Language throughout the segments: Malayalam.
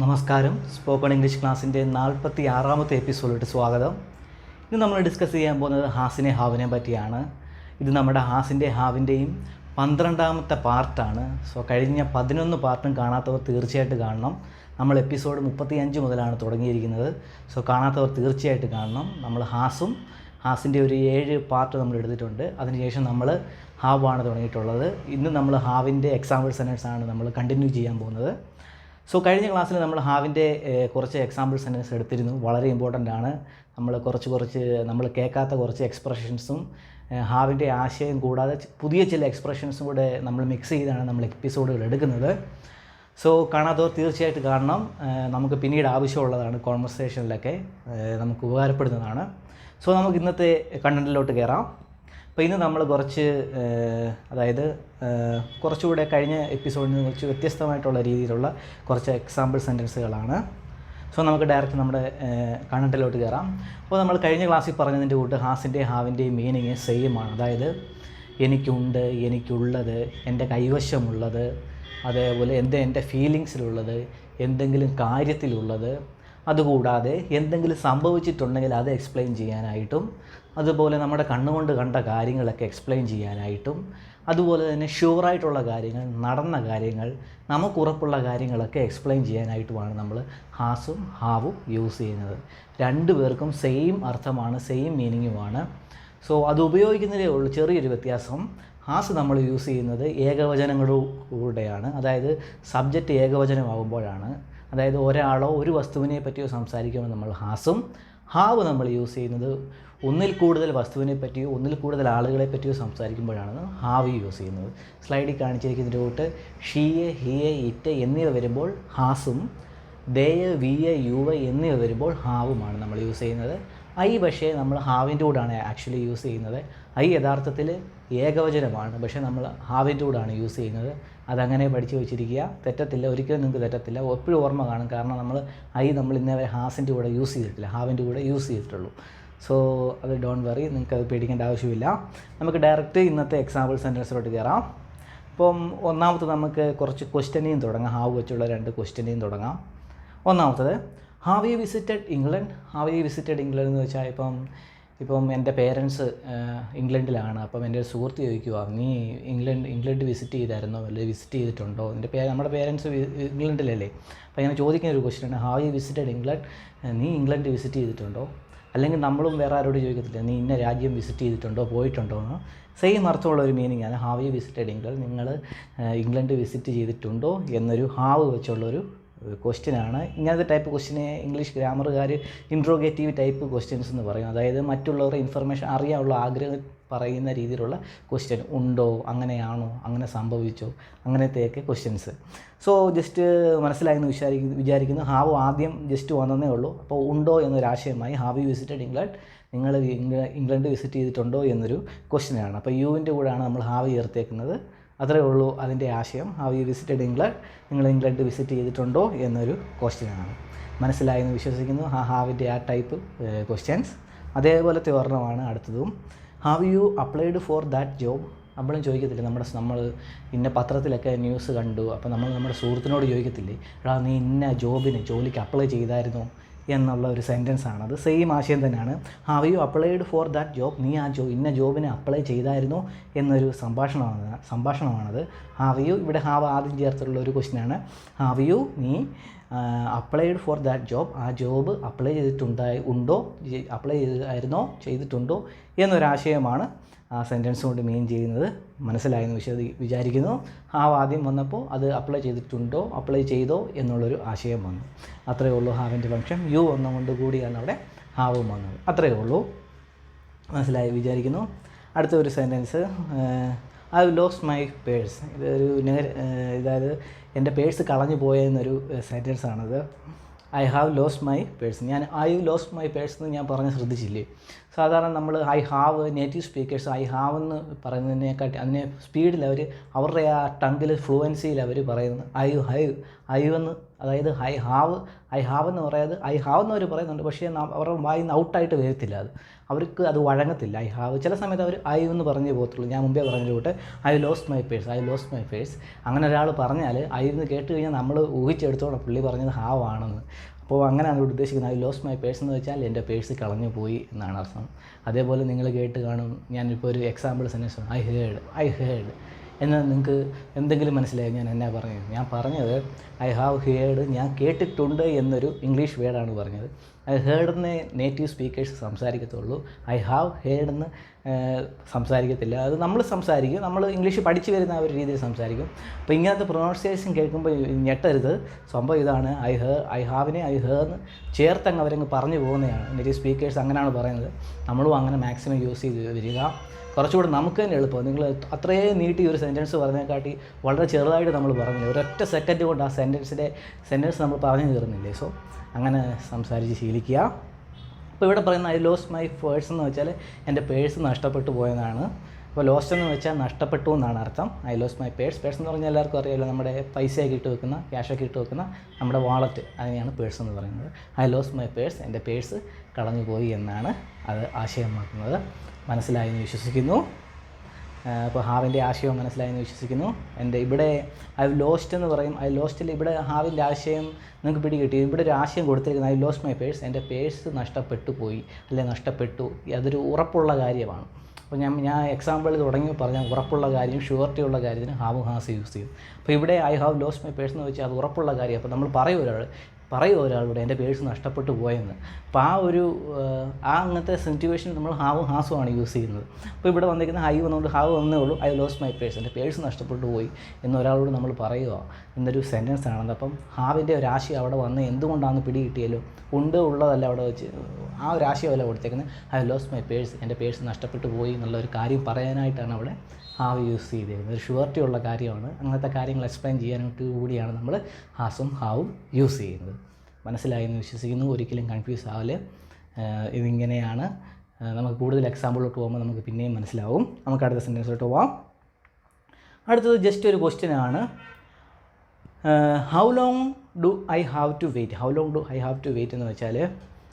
നമസ്കാരം. സ്പോക്കൺ ഇംഗ്ലീഷ് ക്ലാസ്സിൻ്റെ 46ാമത്തെ എപ്പിസോഡിലോട്ട് സ്വാഗതം. ഇന്ന് നമ്മൾ ഡിസ്കസ് ചെയ്യാൻ പോകുന്നത് ഹാസിനെ ഹാവിനെ പറ്റിയാണ്. ഇത് നമ്മുടെ ഹാസിൻ്റെ ഹാവിൻ്റെയും 12ാമത്തെ പാർട്ടാണ്. സോ കഴിഞ്ഞ 11 പാർട്ടും കാണാത്തവർ തീർച്ചയായിട്ടും കാണണം. നമ്മൾ എപ്പിസോഡ് 35 മുതലാണ് തുടങ്ങിയിരിക്കുന്നത്. സോ കാണാത്തവർ തീർച്ചയായിട്ടും കാണണം. നമ്മൾ ഹാസിൻ്റെ ഒരു 7 പാർട്ട് നമ്മൾ എടുത്തിട്ടുണ്ട്. അതിനുശേഷം നമ്മൾ ഹാവാണ് തുടങ്ങിയിട്ടുള്ളത്. ഇന്ന് നമ്മൾ ഹാവിൻ്റെ എക്സാമ്പിൾ സെൻറ്റൻസ് ആണ് നമ്മൾ കണ്ടിന്യൂ ചെയ്യാൻ പോകുന്നത്. സോ കഴിഞ്ഞ ക്ലാസ്സിൽ നമ്മൾ ഹാവിൻ്റെ കുറച്ച് എക്സാമ്പിൾ സെൻറ്റൻസ് എടുത്തിരുന്നു. വളരെ ഇമ്പോർട്ടൻ്റ് ആണ്. നമ്മൾ നമ്മൾ കേൾക്കാത്ത കുറച്ച് എക്സ്പ്രഷൻസും ഹാവിൻ്റെ ആശയം കൂടാതെ പുതിയ ചില എക്സ്പ്രഷൻസും കൂടെ നമ്മൾ മിക്സ് ചെയ്താണ് നമ്മൾ എപ്പിസോഡുകൾ എടുക്കുന്നത്. സോ കാണാത്തവർ തീർച്ചയായിട്ടും കാണണം. നമുക്ക് പിന്നീട് ആവശ്യമുള്ളതാണ്, കോൺവെർസേഷനിലൊക്കെ നമുക്ക് ഉപകാരപ്പെടുന്നതാണ്. സോ നമുക്ക് ഇന്നത്തെ കണ്ടൻറ്റിലോട്ട് കയറാം. അപ്പോൾ ഇന്ന് നമ്മൾ കുറച്ചുകൂടെ കഴിഞ്ഞ എപ്പിസോഡിൽ നിന്ന് കുറച്ച് വ്യത്യസ്തമായിട്ടുള്ള രീതിയിലുള്ള കുറച്ച് എക്സാമ്പിൾ സെൻറ്റൻസുകളാണ്. സോ നമുക്ക് ഡയറക്റ്റ് നമ്മുടെ കണ്ടൻറ്റിലോട്ട് കയറാം. അപ്പോൾ നമ്മൾ കഴിഞ്ഞ ക്ലാസ്സിൽ പറഞ്ഞതിൻ്റെ കൂട്ട് ഹാസിൻ്റെയും ഹാവിൻ്റെയും മീനിങ് സെയിമാണ്. അതായത് എനിക്കുണ്ട്, എനിക്കുള്ളത്, എൻ്റെ കൈവശമുള്ളത്, അതേപോലെ എൻ്റെ ഫീലിങ്സിലുള്ളത്, എന്തെങ്കിലും കാര്യത്തിലുള്ളത്, അതുകൂടാതെ എന്തെങ്കിലും സംഭവിച്ചിട്ടുണ്ടെങ്കിൽ അത് എക്സ്പ്ലെയിൻ ചെയ്യാനായിട്ടും, അതുപോലെ നമ്മുടെ കണ്ണുകൊണ്ട് കണ്ട കാര്യങ്ങളൊക്കെ എക്സ്പ്ലെയിൻ ചെയ്യാനായിട്ടും, അതുപോലെ തന്നെ ഷുവറായിട്ടുള്ള കാര്യങ്ങൾ, നടന്ന കാര്യങ്ങൾ, നമുക്കുറപ്പുള്ള കാര്യങ്ങളൊക്കെ എക്സ്പ്ലെയിൻ ചെയ്യാനായിട്ടുമാണ് നമ്മൾ ഹാസും ഹാവും യൂസ് ചെയ്യുന്നത്. രണ്ടുപേർക്കും സെയിം അർത്ഥമാണ്, സെയിം മീനിങ്ങുമാണ്. സോ അത് ഉപയോഗിക്കുന്നതേ ഉള്ളൂ ചെറിയൊരു വ്യത്യാസം. ഹാസ് നമ്മൾ യൂസ് ചെയ്യുന്നത് ഏകവചനങ്ങളിലൂടെയാണ്. അതായത് സബ്ജക്റ്റ് ഏകവചനമാകുമ്പോഴാണ്. അതായത് ഒരാളോ ഒരു വസ്തുവിനെ പറ്റിയോ സംസാരിക്കുമ്പോൾ നമ്മൾ ഹാസും, ഹാവ് നമ്മൾ യൂസ് ചെയ്യുന്നത് ഒന്നിൽ കൂടുതൽ വസ്തുവിനെ പറ്റിയോ ഒന്നിൽ കൂടുതൽ ആളുകളെ പറ്റിയോ സംസാരിക്കുമ്പോഴാണ് ഹാവ് യൂസ് ചെയ്യുന്നത്. സ്ലൈഡിൽ കാണിച്ചിരിക്കുന്നതിൻ്റെ കൂട്ട് ഷീയെ, ഹിയെ, ഇറ്റ് എന്നിവ വരുമ്പോൾ ഹാസും, ദേയെ, വിയെ, യുവ എന്നിവ വരുമ്പോൾ ഹാവുമാണ് നമ്മൾ യൂസ് ചെയ്യുന്നത്. ഐ പക്ഷേ നമ്മൾ ഹാവിൻ്റെ കൂടാണ് ആക്ച്വലി യൂസ് ചെയ്യുന്നത്. ഐ യഥാർത്ഥത്തിൽ ഏകവചനമാണ്, പക്ഷേ നമ്മൾ ഹാവിൻ്റെ കൂടാണ് യൂസ് ചെയ്യുന്നത്. അതങ്ങനെ പഠിച്ചു വെച്ചിരിക്കുക, തെറ്റത്തില്ല, ഒരിക്കലും നിങ്ങൾക്ക് തെറ്റത്തില്ല, എപ്പോഴും ഓർമ്മ കാണും. കാരണം നമ്മൾ ഇന്നേ ഹാസിൻ്റെ കൂടെ യൂസ് ചെയ്തിട്ടില്ല, ഹാവിൻ്റെ കൂടെ യൂസ് ചെയ്തിട്ടുള്ളൂ. സോ അത് ഡോണ്ട് വറി, നിങ്ങൾക്കത് പേടിക്കേണ്ട ആവശ്യമില്ല. നമുക്ക് ഡയറക്റ്റ് ഇന്നത്തെ എക്സാമ്പിൾ സെൻറ്റൻസിലോട്ട് കയറാം. ഇപ്പം ഒന്നാമത്തെ നമുക്ക് കുറച്ച് ക്വസ്റ്റ്യനെയും തുടങ്ങാം. ഹാവ് വെച്ചുള്ള 2 ക്വസ്റ്റ്യനെയും തുടങ്ങാം. ഒന്നാമത്തത്, have you visited England? Have you visited England എന്ന് വെച്ചാൽ ഇപ്പം എൻ്റെ പേരൻസ് ഇംഗ്ലണ്ടിലാണ്. അപ്പം എൻ്റെ ഒരു സുഹൃത്ത് ചോദിക്കുക, നീ ഇംഗ്ലണ്ട് വിസിറ്റ് ചെയ്തായിരുന്നോ, അല്ലെങ്കിൽ വിസിറ്റ് ചെയ്തിട്ടുണ്ടോ? നമ്മുടെ പേരൻസ് ഇംഗ്ലണ്ടിലല്ലേ. അപ്പോൾ ഇങ്ങനെ ചോദിക്കുന്ന ഒരു ക്വസ്റ്റ്യനാണ് ഹാവ് യു വിസിറ്റഡ് ഇംഗ്ലണ്ട്? നീ ഇംഗ്ലണ്ട് വിസിറ്റ് ചെയ്തിട്ടുണ്ടോ? അല്ലെങ്കിൽ നമ്മളും വേറെ ആരോട് ചോദിക്കത്തില്ല, നീ ഇന്ന രാജ്യം വിസിറ്റ് ചെയ്തിട്ടുണ്ടോ, പോയിട്ടുണ്ടോ എന്ന്. സെയിം അർത്ഥമുള്ള ഒരു മീനിങ്ങാണ് ഹാവ് യു വിസിറ്റഡ് ഇംഗ്ലണ്ട്. നിങ്ങൾ ഇംഗ്ലണ്ട് വിസിറ്റ് ചെയ്തിട്ടുണ്ടോ എന്നൊരു ഹാവ് വെച്ചുള്ളൊരു ക്വസ്റ്റ്യനാണ്. ഇങ്ങനത്തെ ടൈപ്പ് ക്വസ്റ്റ്യനെ ഇംഗ്ലീഷ് ഗ്രാമറുകാർ ഇൻട്രോഗേറ്റീവ് ടൈപ്പ് ക്വസ്റ്റ്യൻസ് എന്ന് പറയും. അതായത് മറ്റുള്ളവരുടെ ഇൻഫർമേഷൻ അറിയാനുള്ള ആഗ്രഹം പറയുന്ന രീതിയിലുള്ള ക്വസ്റ്റ്യൻ. ഉണ്ടോ, അങ്ങനെയാണോ, അങ്ങനെ സംഭവിച്ചോ, അങ്ങനത്തെയൊക്കെ ക്വസ്റ്റ്യൻസ്. സോ ജസ്റ്റ് മനസ്സിലായെന്ന് വിചാരിക്കുന്നു. ഹാവ് ആദ്യം ജസ്റ്റ് വന്നതേ ഉള്ളൂ. അപ്പോൾ ഉണ്ടോ എന്നൊരാശയമായി ഹാവ് യു വിസിറ്റഡ് ഇംഗ്ലണ്ട്, നിങ്ങൾ ഇംഗ്ലണ്ട് വിസിറ്റ് ചെയ്തിട്ടുണ്ടോ എന്നൊരു ക്വസ്റ്റ്യനാണ്. അപ്പോൾ യുവിൻ്റെ കൂടെയാണ് നമ്മൾ ഹാവ് ചേർത്തേക്കുന്നത്. അത്രേ ഉള്ളൂ അതിൻ്റെ ആശയം. ഹാവ് യു വിസിറ്റഡ് ഇംഗ്ലണ്ട്, നിങ്ങൾ ഇംഗ്ലണ്ട് വിസിറ്റ് ചെയ്തിട്ടുണ്ടോ എന്നൊരു ക്വസ്റ്റ്യനാണ്. മനസ്സിലായെന്ന് വിശ്വസിക്കുന്നു ഹാവിൻ്റെ ആ ടൈപ്പ് ക്വസ്റ്റ്യൻസ്. അതേപോലത്തെ ഒരെണ്ണമാണ് അടുത്തതും. Have you applied for that job? നമ്മളും ചോദിക്കത്തില്ലേ, നമ്മൾ ഇന്ന പത്രത്തിലൊക്കെ ന്യൂസ് കണ്ടു, അപ്പോൾ നമ്മൾ നമ്മുടെ സുഹൃത്തിനോട് ചോദിക്കത്തില്ലേ, എടാ നീ ഇന്ന ജോലിക്ക് അപ്ലൈ ചെയ്തായിരുന്നോ എന്നുള്ള ഒരു സെൻറ്റൻസാണ്. അത് സെയിം ആശയം തന്നെയാണ്. Have you applied for that job? നീ ഇന്ന ജോബിന് അപ്ലൈ ചെയ്തായിരുന്നോ എന്നൊരു സംഭാഷണമാണത്. ഹാവ് യു, ഇവിടെ ഹാവ് ആദ്യം ചേർത്തുള്ള ഒരു ക്വസ്റ്റ്യനാണ്. ഹാവ് യു, നീ അപ്ലൈഡ് ഫോർ ദാറ്റ് ജോബ്, ആ ജോബ് അപ്ലൈ ചെയ്തിട്ടുണ്ടോ എന്നൊരാശയമാണ് ആ സെൻറ്റൻസ് കൊണ്ട് മീൻ ചെയ്യുന്നത്. മനസ്സിലായെന്ന് വിചാരിക്കുന്നു. ഹാവ് ആദ്യം വന്നപ്പോൾ അത് അപ്ലൈ ചെയ്തോ എന്നുള്ളൊരു ആശയം വന്നു. അത്രയേ ഉള്ളൂ ഹാവിൻ്റെ ഫംഗ്ഷൻ. യു വന്നുകൊണ്ട് കൂടിയാണ് അവിടെ ഹാവും വന്നത്. അത്രയേ ഉള്ളൂ. മനസ്സിലായി വിചാരിക്കുന്നു. അടുത്ത ഒരു sentence, I have lost my purse. അതായത് എൻ്റെ പേഴ്സ് കളഞ്ഞു പോയെന്നൊരു സെൻറ്റൻസാണത്. I have lost my purse. I lost my purse എന്ന് ഞാൻ പറഞ്ഞ് ശ്രദ്ധിച്ചില്ലേ? സാധാരണ നമ്മൾ I have, native speakers I have എന്ന് പറയുന്നതിനെക്കാട്ടി അതിനെ സ്പീഡിൽ അവരുടെ ആ ടങ്കിൽ ഫ്ലുവൻസിയിൽ അവർ പറയുന്നത് എന്ന്, അതായത് ഐ ഹാവ് എന്ന് പറയുന്നത് ഐ ഹാവ് എന്നവർ പറയുന്നുണ്ട്, പക്ഷേ അവരുടെ വായിൽ നിന്ന് ഔട്ടായിട്ട് വരത്തില്ല. അവർക്ക് അത് വഴങ്ങത്തില്ല. ഐ ഹാവ് ചില സമയത്ത് അവർ ഐ എന്ന് പറഞ്ഞേ പോകത്തുള്ളൂ. ഞാൻ മുമ്പേ പറഞ്ഞ ഐ ലോസ്റ്റ് മൈ പേഴ്സ്. അങ്ങനെ ഒരാൾ പറഞ്ഞാൽ ഐ എന്ന് കേട്ട് കഴിഞ്ഞാൽ നമ്മൾ ഊഹിച്ചെടുത്തോളം പുള്ളി പറഞ്ഞത് ഹാവ് ആണെന്ന്. അപ്പോൾ അങ്ങനെയാണ് ഇവിടെ ഉദ്ദേശിക്കുന്നത്. ഐ ലോസ്റ്റ് മൈ പേഴ്സ് എന്ന് വെച്ചാൽ എൻ്റെ പേഴ്സ് കളഞ്ഞു പോയി എന്നാണ് അർത്ഥം. അതേപോലെ നിങ്ങൾ കേട്ട് കാണും, ഞാനിപ്പോൾ ഒരു എക്സാമ്പിൾ സെൻറ്റൻസ് ഐ ഹേർഡ് എന്നാൽ നിങ്ങൾക്ക് എന്തെങ്കിലും മനസ്സിലായി ഞാൻ എന്നാ പറഞ്ഞത്? ഞാൻ പറഞ്ഞത് ഐ ഹാവ് ഹേർഡ്, ഞാൻ കേട്ടിട്ടുണ്ട് എന്നൊരു ഇംഗ്ലീഷ് വേർഡാണ് പറഞ്ഞത്. ഐ ഹേർഡെന്ന് നേറ്റീവ് സ്പീക്കേഴ്സ് സംസാരിക്കത്തുള്ളൂ, ഐ ഹാവ് ഹേർഡെന്ന് സംസാരിക്കത്തില്ല. അത് നമ്മൾ സംസാരിക്കും, നമ്മൾ ഇംഗ്ലീഷ് പഠിച്ചു വരുന്ന ആ ഒരു രീതിയിൽ സംസാരിക്കും. അപ്പോൾ ഇങ്ങനത്തെ പ്രൊനൗൺസിയേഷൻ കേൾക്കുമ്പോൾ ഞെട്ടരുത്. സംഭവം ഇതാണ്, ഐ ഹാവിനെ ഐ ഹേർന്ന് ചേർത്തങ്ങ് അവരങ്ങ് പറഞ്ഞു പോകുന്നതാണ്. നേറ്റീവ് സ്പീക്കേഴ്സ് അങ്ങനെയാണ് പറയുന്നത്. നമ്മളും അങ്ങനെ മാക്സിമം യൂസ് ചെയ്ത് വരിക. കുറച്ചുകൂടെ നമുക്ക് തന്നെ എളുപ്പം. നിങ്ങൾ അത്രയും നീട്ടി ഒരു സെൻറ്റൻസ് പറഞ്ഞേക്കാട്ടി വളരെ ചെറുതായിട്ട് നമ്മൾ പറഞ്ഞില്ല, ഒരൊറ്റ സെക്കൻഡ് കൊണ്ട് ആ സെൻറ്റൻസ് നമ്മൾ പറഞ്ഞു തീർന്നില്ലേ. സോ അങ്ങനെ സംസാരിച്ച് ശീലിക്കുക. അപ്പോൾ ഇവിടെ പറയുന്ന ഐ ലോസ്റ്റ് മൈ പേഴ്സ് എന്ന് വെച്ചാൽ എൻ്റെ പേഴ്സ് നഷ്ടപ്പെട്ടു പോയതാണ്. അപ്പോൾ ലോസ്റ്റ് എന്ന് വെച്ചാൽ നഷ്ടപ്പെട്ടു എന്നാണ് അർത്ഥം. ഐ ലോസ്റ്റ് മൈ പേഴ്സ് എന്ന് പറഞ്ഞാൽ എല്ലാവർക്കും അറിയാമല്ലോ, നമ്മുടെ പൈസയൊക്കെ ഇട്ട് വെക്കുന്ന, ക്യാഷൊക്കെ ഇട്ട് വെക്കുന്ന നമ്മുടെ വാളറ്റ്, അതിനെയാണ് പേഴ്സ് എന്ന് പറയുന്നത്. ഐ ലോസ്റ്റ് മൈ പേഴ്സ്, എൻ്റെ പേഴ്സ് കളഞ്ഞു പോയി എന്നാണ് അത് ആശയമാക്കുന്നത്. മനസ്സിലായെന്ന് വിശ്വസിക്കുന്നു. അപ്പോൾ ഹാവിൻ്റെ ആശയം മനസ്സിലായെന്ന് വിശ്വസിക്കുന്നു. എൻ്റെ ഇവിടെ ഐ ലോസ്റ്റ് എന്ന് പറയും. ഐ ലോസ്റ്റിൽ ഇവിടെ ഹാവിൻ്റെ ആശയം നിങ്ങൾക്ക് പിടികിട്ടി. ഇവിടെ ഒരു ആശയം കൊടുത്തിരിക്കുന്നത് ഐ ലോസ്റ്റ് മൈ പേഴ്സ്, എൻ്റെ പേഴ്സ് നഷ്ടപ്പെട്ടു പോയി, അല്ലെ നഷ്ടപ്പെട്ടു. അതൊരു ഉറപ്പുള്ള കാര്യമാണ്. അപ്പോൾ ഞാൻ എക്സാമ്പിൾ തുടങ്ങി പറഞ്ഞ ഉറപ്പുള്ള കാര്യം, ഷുവർട്ടി ഉള്ള കാര്യത്തിന് ഹാവ് ഹാസ് യൂസ് ചെയ്യും. അപ്പോൾ ഇവിടെ I have lost my purse എന്ന് വെച്ചാൽ അത് ഉറപ്പുള്ള കാര്യം. അപ്പോൾ നമ്മൾ പറയുമോ ഒരാളോട് എൻ്റെ പേഴ്സ് നഷ്ടപ്പെട്ടു പോയെന്ന്. അപ്പോൾ അങ്ങനത്തെ സിറ്റുവേഷൻ നമ്മൾ ഹാവും ഹാസുമാണ് യൂസ് ചെയ്യുന്നത്. അപ്പോൾ ഇവിടെ വന്നിരിക്കുന്ന ഹൈ വന്നുകൊണ്ട് ഹാവ് വന്നേ ഉള്ളൂ, ഐ ലോസ്റ്റ് മൈ പേഴ്സ്, എൻ്റെ പേഴ്സ് നഷ്ടപ്പെട്ടു പോയി എന്നൊരാളോട് നമ്മൾ പറയുക എന്നൊരു സെൻറ്റൻസ് ആണത്. അപ്പം ഹാവിൻ്റെ ഒരു ആശയം അവിടെ വന്ന് എന്തുകൊണ്ടാണെന്ന് പിടികിട്ടിയല്ലോ, ഉള്ളതല്ല അവിടെ വെച്ച് ആ ഒരു ആശയമല്ല കൊടുത്തേക്കുന്നത്. ഐ ലോസ്റ്റ് മൈ പേഴ്സ്, എൻ്റെ പേഴ്സ് നഷ്ടപ്പെട്ടു പോയി എന്നുള്ള ഒരു കാര്യം പറയാനായിട്ടാണ് അവിടെ ഹാവ് യൂസ് ചെയ്തിരുന്നത്. ഒരു ഷുവർട്ടി ഉള്ള കാര്യമാണ്. അങ്ങനത്തെ കാര്യങ്ങൾ എക്സ്പ്ലെയിൻ ചെയ്യാനായിട്ട് കൂടിയാണ് നമ്മൾ ഹാസും ഹാവും യൂസ് ചെയ്യുന്നത്. മനസ്സിലായെന്ന് വിശ്വസിക്കുന്നു. ഒരിക്കലും കൺഫ്യൂസ് ആവല്. ഇതിങ്ങനെയാണ്. നമുക്ക് കൂടുതൽ എക്സാമ്പിളിലോട്ട് പോകുമ്പോൾ നമുക്ക് പിന്നെയും മനസ്സിലാവും. നമുക്ക് അടുത്ത സെൻറ്റൻസിലോട്ട് പോവാം. അടുത്തത് ജസ്റ്റ് ഒരു ക്വസ്റ്റ്യനാണ്. How long do I have to wait എന്ന് വെച്ചാൽ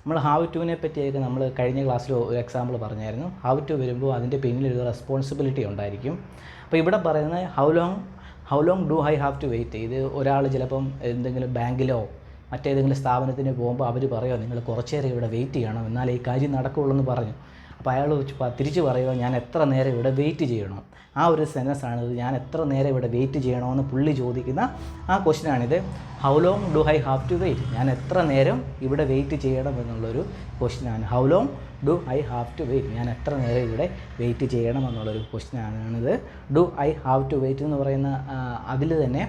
നമ്മൾ ഹാവ് ടുവിനെ പറ്റിയൊക്കെ നമ്മൾ കഴിഞ്ഞ ക്ലാസ്സിൽ ഒരു എക്സാമ്പിൾ പറഞ്ഞായിരുന്നു. ഹാവ് ടു വരുമ്പോൾ അതിൻ്റെ പിന്നിലൊരു റെസ്പോൺസിബിലിറ്റി ഉണ്ടായിരിക്കും. അപ്പോൾ ഇവിടെ പറയുന്നത് how long do I have to wait. ഇത് ഒരാൾ ചിലപ്പം എന്തെങ്കിലും ബാങ്കിലോ മറ്റേതെങ്കിലും സ്ഥാപനത്തിന് പോകുമ്പോൾ അവർ പറയുമോ നിങ്ങൾ കുറച്ച് നേരം ഇവിടെ വെയിറ്റ് ചെയ്യണം എന്നാലേ ഈ കാര്യം നടക്കുകയുള്ളൂ എന്ന് പറഞ്ഞു. അപ്പോൾ അയാൾ തിരിച്ച് പറയുമോ ഞാൻ എത്ര നേരം ഇവിടെ വെയിറ്റ് ചെയ്യണം. ആ ഒരു സെൻറ്റൻസാണിത്. ഞാൻ എത്ര നേരം ഇവിടെ വെയിറ്റ് ചെയ്യണമെന്ന് പുള്ളി ചോദിക്കുന്ന ആ ക്വസ്റ്റ്യനാണിത്. How long do I have to wait, ഞാൻ എത്ര നേരം ഇവിടെ വെയിറ്റ് ചെയ്യണം എന്നുള്ളൊരു ക്വസ്റ്റ്യനാണ്. How long do I have to wait, ഞാൻ എത്ര നേരം ഇവിടെ വെയിറ്റ് ചെയ്യണം എന്നുള്ളൊരു ക്വസ്റ്റ്യനാണിത്. Do I have to wait എന്ന് പറയുന്ന അതിൽ തന്നെ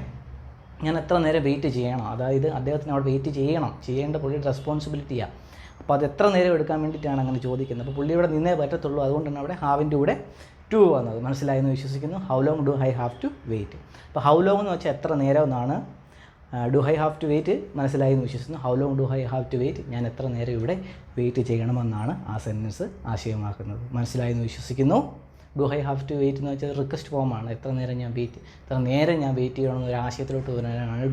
ഞാൻ എത്ര നേരം വെയിറ്റ് ചെയ്യണം, അതായത് അദ്ദേഹത്തിന് അവിടെ വെയിറ്റ് ചെയ്യേണ്ട പുള്ളിയുടെ റെസ്പോൺസിബിലിറ്റിയാണ്. അപ്പോൾ അത് എത്ര നേരം എടുക്കാൻ വേണ്ടിയിട്ടാണ് അങ്ങനെ ചോദിക്കുന്നത്. അപ്പോൾ പുള്ളി ഇവിടെ നിന്നേ പറ്റത്തുള്ളൂ. അതുകൊണ്ടാണ് അവിടെ ഹാവിൻ്റെ കൂടെ ടു വന്നത്. മനസ്സിലായെന്ന് വിശ്വസിക്കുന്നു. How long do I have to wait. അപ്പോൾ ഹൗ ലോങ് എന്ന് വെച്ചാൽ എത്ര നേരം എന്നാണ്. Do I have to wait മനസ്സിലായെന്ന് വിശ്വസിക്കുന്നു. How long do I have to wait, ഞാൻ എത്ര നേരം ഇവിടെ വെയിറ്റ് ചെയ്യണമെന്നാണ് ആ സെൻറ്റൻസ് ആശയമാക്കുന്നത്. മനസ്സിലായെന്ന് വിശ്വസിക്കുന്നു. Do I have to wait എന്ന് വെച്ചാൽ റിക്വസ്റ്റ് ഫോമാണ്. എത്ര നേരം ഞാൻ വെയിറ്റ് ചെയ്യണമെന്നൊരു ആശയത്തിലോട്ട് വരാനാണ്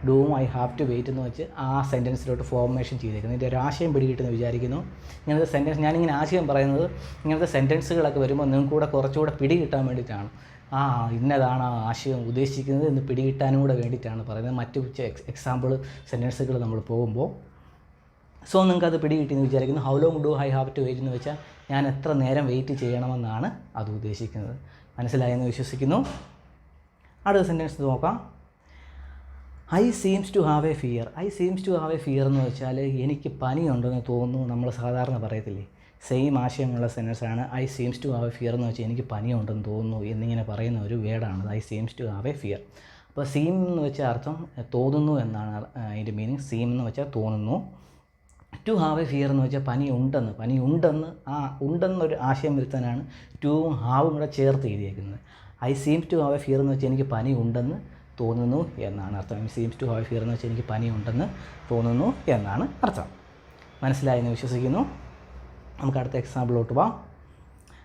ഡൂവും ഐ ഹാവ് ടു വെയിറ്റ് എന്ന് വെച്ച് ആ സെൻറ്റൻസിലോട്ട് ഫോർമേഷൻ ചെയ്തേക്കുന്നത്. ഇതിൻ്റെ ഒരു ആശയം പിടികിട്ടുമെന്ന് വിചാരിക്കുന്നു. ഇങ്ങനത്തെ സെൻറ്റൻസ് ഞാനിങ്ങനെ ആശയം പറയുന്നത് ഇങ്ങനത്തെ സെൻറ്റൻസുകളൊക്കെ വരുമ്പോൾ നിങ്ങൾക്ക് കുറച്ചുകൂടെ പിടികിട്ടാൻ വേണ്ടിയിട്ടാണ്. ഇന്നതാണ് ആ ആശയം ഉദ്ദേശിക്കുന്നത് എന്ന് പിടികിട്ടാനും കൂടെ വേണ്ടിയിട്ടാണ് പറയുന്നത്. മറ്റു എക്സാമ്പിൾ സെൻറ്റൻസുകൾ നമ്മൾ പോകുമ്പോൾ സോ നിങ്ങൾക്കത് പിടികിട്ടിയെന്ന് വിചാരിക്കുന്നു. How long do I have to wait എന്ന് വെച്ചാൽ ഞാൻ എത്ര നേരം വെയിറ്റ് ചെയ്യണമെന്നാണ് അത് ഉദ്ദേശിക്കുന്നത്. മനസ്സിലായെന്ന് വിശ്വസിക്കുന്നു. അടുത്ത സെൻറ്റൻസ് നോക്കാം. I seems to have a fear എന്ന് വെച്ചാൽ എനിക്ക് പനിയുണ്ടെന്ന് തോന്നുന്നു. നമ്മൾ സാധാരണ പറയത്തില്ലേ, സെയിം ആശയമുള്ള സെൻറ്റൻസാണ്. I seems to have a fear എന്ന് വെച്ചാൽ എനിക്ക് പനിയുണ്ടെന്ന് തോന്നുന്നു എന്നിങ്ങനെ പറയുന്ന ഒരു വേർഡാണ് I seems to have a fear. അപ്പോൾ സീം എന്ന് വെച്ചാൽ അർത്ഥം തോന്നുന്നു എന്നാണ് അതിൻ്റെ മീനിങ്. സീം എന്ന് വെച്ചാൽ തോന്നുന്നു. ടു ഹാവ് എ ഫിയർ എന്ന് വെച്ചാൽ ഉണ്ടെന്നൊരു ആശയം വരുത്താനാണ് ടുവും ഹാവും കൂടെ ചേർത്ത് എഴുതിയേക്കുന്നത്. I seems to have a fear എന്ന് വെച്ചാൽ എനിക്ക് പനി ഉണ്ടെന്ന് തോന്നുന്നു എന്നാണ് അർത്ഥം. Seems to have a fear എന്ന് വെച്ചാൽ എനിക്ക് പനി ഉണ്ടെന്ന് തോന്നുന്നു എന്നാണ് അർത്ഥം. മനസ്സിലായെന്ന് വിശ്വസിക്കുന്നു. നമുക്ക് അടുത്ത എക്സാമ്പിളോട്ട് പോവാം.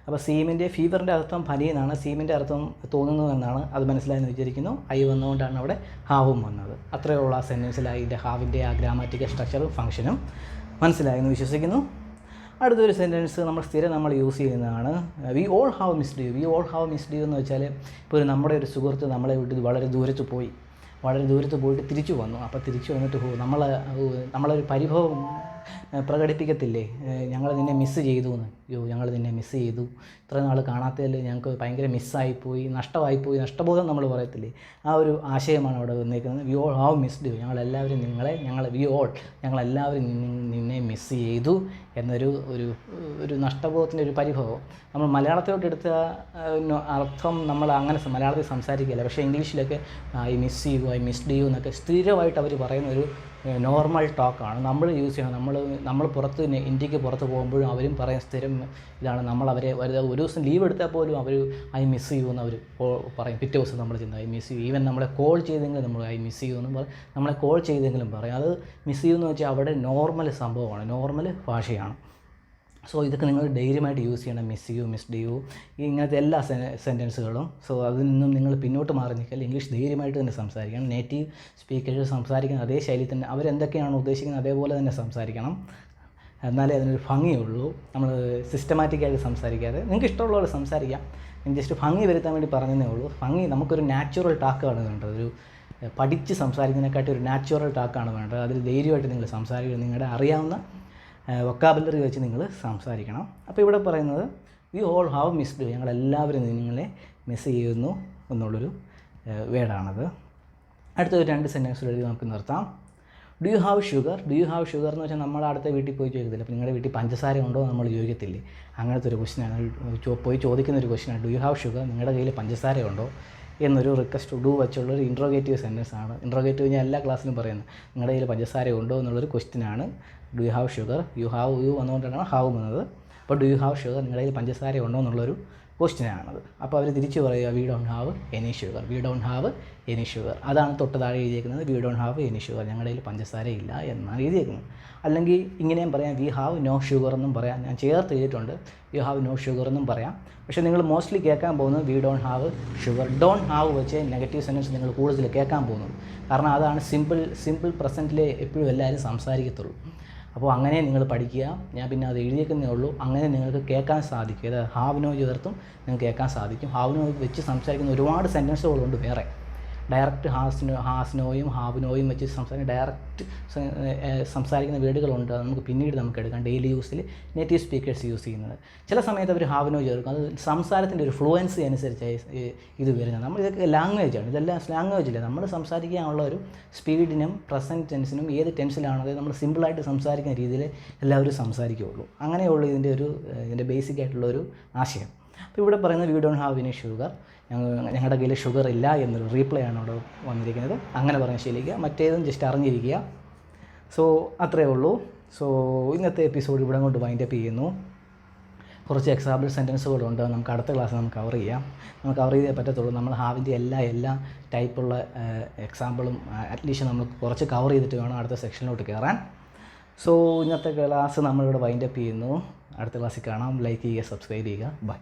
അപ്പോൾ സീമിൻ്റെ ഫീവറിൻ്റെ അർത്ഥം പനി എന്നാണ്, സീമിൻ്റെ അർത്ഥം തോന്നുന്നു എന്നാണ്, അത് മനസ്സിലായെന്ന് വിചാരിക്കുന്നു. ഐ വന്നുകൊണ്ടാണ് അവിടെ ഹാവും വന്നത്. അത്രയുള്ള ആ സെൻറ്റൻസിൽ അതിൻ്റെ ഹാവിൻ്റെ ആ ഗ്രാമാറ്റിക്കൽ സ്ട്രക്ചറും ഫംഗ്ഷനും മനസ്സിലായെന്ന് വിശ്വസിക്കുന്നു. അടുത്തൊരു സെൻറ്റൻസ് നമ്മൾ യൂസ് ചെയ്യുന്നതാണ് we all have missed you. We all have missed you എന്ന് വെച്ചാൽ ഇപ്പോൾ നമ്മുടെ ഒരു സുഹൃത്ത് നമ്മളെ വിട്ട് വളരെ ദൂരത്ത് പോയിട്ട് തിരിച്ചു വന്നു. അപ്പോൾ തിരിച്ചു വന്നിട്ട് നമ്മളൊരു പരിഭവം പ്രകടിപ്പിക്കത്തില്ലേ, ഞങ്ങൾ നിന്നെ മിസ്സ് ചെയ്തു എന്ന്. ഞങ്ങൾ നിന്നെ മിസ്സ് ചെയ്തു, ഇത്ര നാൾ കാണാത്തതിൽ ഞങ്ങൾക്ക് ഭയങ്കര മിസ്സായിപ്പോയി, നഷ്ടബോധം നമ്മൾ പറയത്തില്ലേ, ആ ഒരു ആശയമാണ് അവിടെ വന്നേക്കുന്നത്. We all have missed you. ഞങ്ങളെല്ലാവരും ഞങ്ങളെല്ലാവരും നിന്നെ മിസ്സ് ചെയ്തു എന്നൊരു ഒരു നഷ്ടബോധത്തിൻ്റെ ഒരു പരിഭവം. നമ്മൾ മലയാളത്തിലോട്ട് എടുത്ത അർത്ഥം നമ്മൾ അങ്ങനെ മലയാളത്തിൽ സംസാരിക്കില്ല, പക്ഷേ ഇംഗ്ലീഷിലൊക്കെ I miss you, I missed you എന്നൊക്കെ സ്ഥിരമായിട്ട് അവർ പറയുന്ന ഒരു നോർമൽ ടോക്കാണ് നമ്മൾ യൂസ് ചെയ്യണം. നമ്മൾ ഇന്ത്യക്ക് പുറത്ത് പോകുമ്പോഴും അവരും പറയുന്ന സ്ഥിരം ഇതാണ്. നമ്മളവരെ ഒരു ദിവസം ലീവ് എടുത്താൽ പോലും അവർ ഐ മിസ് യു എന്ന് അവർ പറയും. പിറ്റേ ദിവസം നമ്മൾ ചെന്ന് ഐ മിസ് യു. ഈവൻ നമ്മളെ കോൾ ചെയ്തെങ്കിലും നമ്മൾ ഐ മിസ് യു എന്ന് പറയും, നമ്മളെ കോൾ ചെയ്തെങ്കിലും പറയും. അത് മിസ് യു എന്ന് വെച്ചാൽ അവിടെ നോർമൽ സംഭവമാണ്, നോർമൽ ഭാഷയാണ്. സോ ഇതൊക്കെ നിങ്ങൾ ധൈര്യമായിട്ട് യൂസ് ചെയ്യണം. മിസ് യു, മിസ്ഡ് യു, ഇങ്ങനത്തെ എല്ലാ സെൻറ്റൻസുകളും. സോ അതിൽ നിന്നും നിങ്ങൾ പിന്നോട്ട് മാറി നിൽക്കില്ല, ഇംഗ്ലീഷ് ധൈര്യമായിട്ട് തന്നെ സംസാരിക്കണം. നേറ്റീവ് സ്പീക്കേഴ്സ് സംസാരിക്കുന്ന അതേ ശൈലിയിൽ തന്നെ അവരെന്തൊക്കെയാണ് ഉദ്ദേശിക്കുന്നത് അതേപോലെ തന്നെ സംസാരിക്കണം. എന്നാലേ അതിനൊരു ഭംഗിയുള്ളൂ. നമ്മൾ സിസ്റ്റമാറ്റിക്കായിട്ട് സംസാരിക്കാതെ നിങ്ങൾക്ക് ഇഷ്ടമുള്ളവരെ സംസാരിക്കാം. ഞാൻ ജസ്റ്റ് ഭംഗി വരുത്താൻ വേണ്ടി പറഞ്ഞതേ ഉള്ളൂ. ഭംഗി നമുക്കൊരു നാച്ചുറൽ ടാക്കാണ് വേണ്ടത്. ഒരു പഠിച്ച് സംസാരിക്കുന്നതിനെക്കാട്ടി ഒരു നാച്ചുറൽ ടാക്കാണ് വേണ്ടത്. അതിൽ ധൈര്യമായിട്ട് നിങ്ങൾ സംസാരിക്കുക, നിങ്ങളുടെ അറിയാവുന്ന വൊക്കാബുലറി വെച്ച് നിങ്ങൾ സംസാരിക്കണം. അപ്പോൾ ഇവിടെ പറയുന്നത് വി ഓൾ ഹാവ് മിസ്ഡ്, ഞങ്ങളെല്ലാവരും നിങ്ങളെ മിസ് ചെയ്യുന്നു എന്നുള്ളൊരു വേർഡാണത്. അടുത്തൊരു 2 സെൻറ്റൻസുകൾ എഴുതി നമുക്ക് നിർത്താം. Do you have sugar. Do you have sugar എന്ന് വെച്ചാൽ നമ്മൾ അടുത്ത വീട്ടിൽ പോയി ചോദിക്കത്തില്ല, അപ്പോൾ നിങ്ങളുടെ വീട്ടിൽ പഞ്ചസാര ഉണ്ടോ എന്ന് നമ്മൾ ചോദിക്കത്തില്ലേ, അങ്ങനത്തെ ഒരു ക്വസ്റ്റ്യനാണ്. പോയി ചോദിക്കുന്ന ഒരു ക്വസ്റ്റ്യനാണ് ഡു യു ഹാവ് ഷുഗർ, നിങ്ങളുടെ കയ്യിൽ പഞ്ചസാര ഉണ്ടോ എന്നൊരു റിക്വസ്റ്റ് ഡു വെച്ചുള്ളൊരു ഇൻട്രോഗേറ്റീവ് സെൻറ്റൻസ് ആണ്. ഇൻട്രോഗേറ്റീവ് ഞാൻ എല്ലാ ക്ലാസ്സിലും പറയുന്നത്, നിങ്ങളുടെ കയ്യിൽ പഞ്ചസാര ഉണ്ടോ എന്നുള്ളൊരു ക്വസ്റ്റ്യനാണ്. Do you have sugar, you വന്നുകൊണ്ടാണ് ഹാവ് വന്നത്. അപ്പോൾ ഡു യു ഹാവ് ഷുഗർ, നിങ്ങളുടെ കയ്യിൽ പഞ്ചസാര ഉണ്ടോ എന്നുള്ളൊരു ക്വസ്റ്റ്യനാണത്. അപ്പോൾ അവർ തിരിച്ച് പറയുക we don't have any sugar, we don't have any sugar. അതാണ് തൊട്ട് താഴെ എഴുതിയേക്കുന്നത്, we don't have any sugar, ഞങ്ങളുടെ കയ്യിൽ പഞ്ചസാര ഇല്ല എന്നാണ് എഴുതിയേക്കുന്നത്. അല്ലെങ്കിൽ ഇങ്ങനെയും പറയാം, വി ഹാവ് നോ ഷുഗർ എന്നും പറയാം. ഞാൻ ചേർത്ത് എഴുതിയിട്ടുണ്ട്, യു ഹാവ് നോ ഷുഗർ എന്നും പറയാം. പക്ഷേ നിങ്ങൾ മോസ്റ്റ്ലി കേൾക്കാൻ പോകുന്നത് V don't have sugar. Don't have വെച്ച് നെഗറ്റീവ് സെൻറ്റൻസ് നിങ്ങൾ കൂടുതൽ കേൾക്കാൻ പോകുന്നത്. കാരണം അതാണ് സിമ്പിൾ പ്രസൻറ്റിൽ എപ്പോഴും എല്ലാവരും സംസാരിക്കത്തുള്ളൂ. അപ്പോൾ അങ്ങനെ നിങ്ങൾ പഠിക്കുക. ഞാൻ പിന്നെ അത് എഴുതിയേക്കുന്നേ ഉള്ളൂ. അങ്ങനെ നിങ്ങൾക്ക് കേൾക്കാൻ സാധിക്കും. അത് ഹാവിനോ ചേർത്തും നിങ്ങൾക്ക് കേൾക്കാൻ സാധിക്കും. ഹാവിനോ വെച്ച് സംസാരിക്കുന്ന ഒരുപാട് സെൻറ്റൻസുകളുണ്ട് വേറെ. ഡയറക്റ്റ് ഹാസ്നോയും ഹാവിനോയും വെച്ച് ഡയറക്റ്റ് സംസാരിക്കുന്ന വേർഡുകളുണ്ട്. നമുക്ക് പിന്നീട് നമുക്ക് എടുക്കാം. ഡെയിലി യൂസിൽ നേറ്റീവ് സ്പീക്കേഴ്സ് യൂസ് ചെയ്യുന്നത്. ചില സമയത്ത് അവർ ഹാവിനോ ചേർക്കും. അത് സംസാരത്തിൻ്റെ ഒരു ഫ്ലുവൻസി അനുസരിച്ചായി ഇത് വരുന്നത്. നമ്മൾ ഇതൊക്കെ ലാംഗ്വേജാണ്, ഇതെല്ലാം ലാംഗ്വേജില്ല. നമ്മൾ സംസാരിക്കാനുള്ള ഒരു സ്പീഡിനും പ്രസൻറ്റ് ടെൻസിനും ഏത് ടെൻസിലാണോ അത് നമ്മൾ സിമ്പിളായിട്ട് സംസാരിക്കുന്ന രീതിയിൽ എല്ലാവരും സംസാരിക്കുകയുള്ളൂ. അങ്ങനെയുള്ളൂ ഇതിൻ്റെ ബേസിക് ആയിട്ടുള്ള ഒരു ആശയം. അപ്പോൾ ഇവിടെ പറയുന്നത് V don't have any sugar, ഞങ്ങളുടെ കയ്യിൽ ഷുഗർ ഇല്ല എന്നൊരു റീപ്ലൈ ആണ് അവിടെ വന്നിരിക്കുന്നത്. അങ്ങനെ പറഞ്ഞ് ശീലിക്കുക. മറ്റേതും ജസ്റ്റ് അറിഞ്ഞിരിക്കുക. സോ അത്രയേ ഉള്ളൂ. സോ ഇന്നത്തെ എപ്പിസോഡ് ഇവിടെ കൊണ്ട് വൈൻഡപ്പ് ചെയ്യുന്നു. കുറച്ച് എക്സാമ്പിൾ സെൻറ്റൻസുകളുണ്ട്, നമുക്ക് അടുത്ത ക്ലാസ്സിൽ നമുക്ക് കവർ ചെയ്യാം. നമുക്ക് കവർ ചെയ്തേ പറ്റത്തുള്ളൂ. നമ്മൾ ഹാവിൻ്റെ എല്ലാ ടൈപ്പുള്ള എക്സാമ്പിളും അറ്റ്ലീസ്റ്റ് നമ്മൾ കുറച്ച് കവർ ചെയ്തിട്ട് വേണം അടുത്ത സെക്ഷനിലോട്ട് കയറാൻ. സോ ഇന്നത്തെ ക്ലാസ് നമ്മളിവിടെ വൈൻഡപ്പ് ചെയ്യുന്നു. അടുത്ത ക്ലാസ്സിൽ കാണാം. ലൈക്ക് ചെയ്യുക, സബ്സ്ക്രൈബ് ചെയ്യുക. ബൈ.